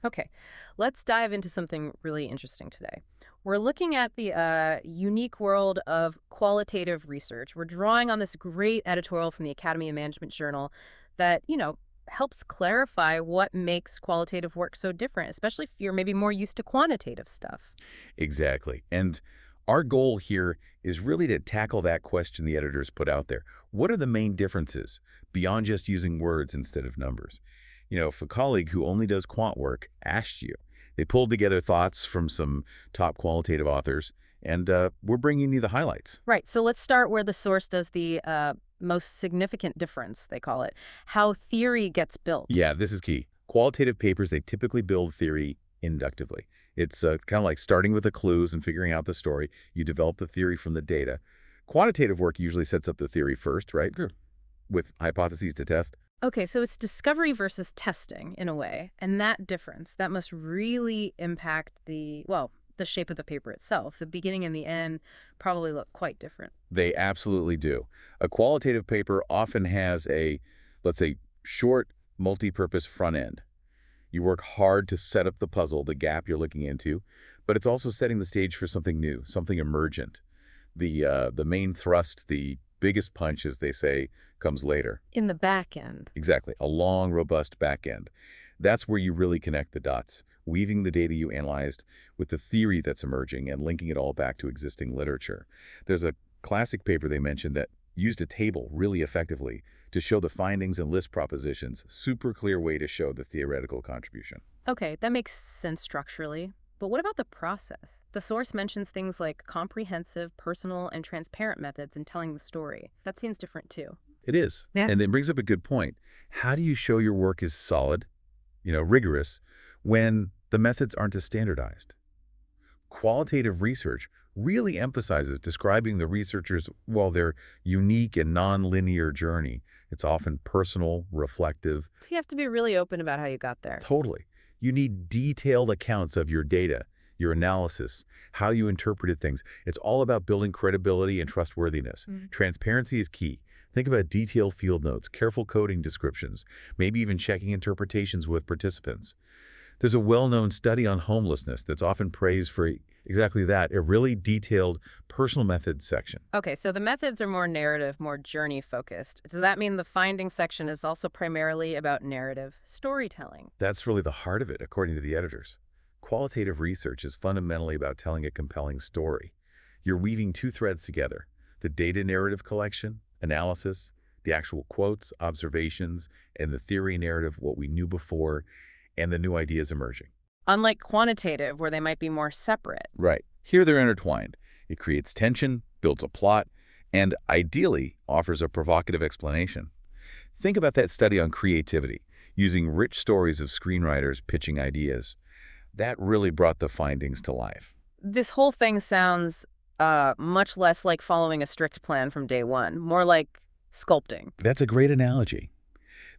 Okay, let's dive into something really interesting today. We're looking at the unique world of qualitative research. We're drawing on this great editorial from the Academy of Management Journal that, helps clarify what makes qualitative work so different, especially if you're maybe more used to quantitative stuff. Exactly. And our goal here is really to tackle that question the editors put out there. What are the main differences beyond just using words instead of numbers? If a colleague who only does quant work asked you, they pulled together thoughts from some top qualitative authors, and we're bringing you the highlights. Right, so let's start where the source does the most significant difference, they call it, how theory gets built. Yeah, this is key. Qualitative papers, they typically build theory inductively. It's kind of like starting with the clues and figuring out the story. You develop the theory from the data. Quantitative work usually sets up the theory first, right? Sure. With hypotheses to test. Okay, so it's discovery versus testing in a way, and that difference, that must really impact the shape of the paper itself. The beginning and the end probably look quite different. They absolutely do. A qualitative paper often has a, let's say, short, multi-purpose front end. You work hard to set up the puzzle, the gap you're looking into, but it's also setting the stage for something new, something emergent. The main thrust, the biggest punch, as they say, comes later. In the back end. Exactly. A long, robust back end. That's where you really connect the dots, weaving the data you analyzed with the theory that's emerging and linking it all back to existing literature. There's a classic paper they mentioned that used a table really effectively to show the findings and list propositions. Super clear way to show the theoretical contribution. Okay, that makes sense structurally. But what about the process? The source mentions things like comprehensive, personal, and transparent methods in telling the story. That seems different too. It is. Yeah. And it brings up a good point. How do you show your work is solid, rigorous, when the methods aren't as standardized? Qualitative research really emphasizes describing the researcher's, their unique and non-linear journey. It's often personal, reflective. So you have to be really open about how you got there. Totally. You need detailed accounts of your data, your analysis, how you interpreted things. It's all about building credibility and trustworthiness. Transparency is key. Think about detailed field notes, careful coding descriptions, maybe even checking interpretations with participants. There's a well-known study on homelessness that's often praised for exactly that, a really detailed personal methods section. Okay, so the methods are more narrative, more journey-focused. Does that mean the findings section is also primarily about narrative storytelling? That's really the heart of it, according to the editors. Qualitative research is fundamentally about telling a compelling story. You're weaving two threads together, the data narrative collection, analysis, the actual quotes, observations, and the theory narrative, what we knew before, and the new ideas emerging. Unlike quantitative, where they might be more separate. Right. Here they're intertwined. It creates tension, builds a plot, and ideally offers a provocative explanation. Think about that study on creativity, using rich stories of screenwriters pitching ideas. That really brought the findings to life. This whole thing sounds much less like following a strict plan from day one, more like sculpting. That's a great analogy.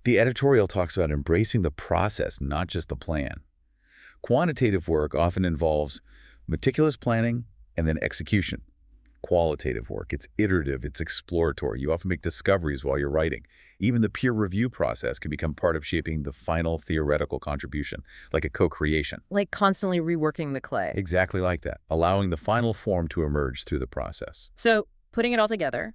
The editorial talks about embracing the process, not just the plan. Quantitative work often involves meticulous planning and then execution. Qualitative work, it's iterative, it's exploratory. You often make discoveries while you're writing. Even the peer review process can become part of shaping the final theoretical contribution, like a co-creation. Like constantly reworking the clay. Exactly like that, allowing the final form to emerge through the process. So, putting it all together,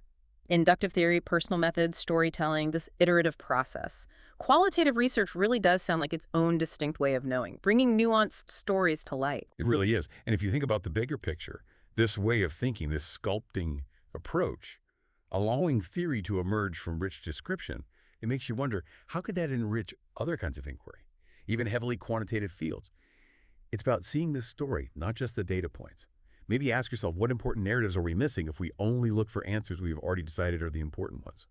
inductive theory, personal methods, storytelling, this iterative process. Qualitative research really does sound like its own distinct way of knowing, bringing nuanced stories to light. It really is. And if you think about the bigger picture, this way of thinking, this sculpting approach, allowing theory to emerge from rich description, it makes you wonder, how could that enrich other kinds of inquiry, even heavily quantitative fields? It's about seeing this story, not just the data points. Maybe ask yourself, what important narratives are we missing if we only look for answers we've already decided are the important ones?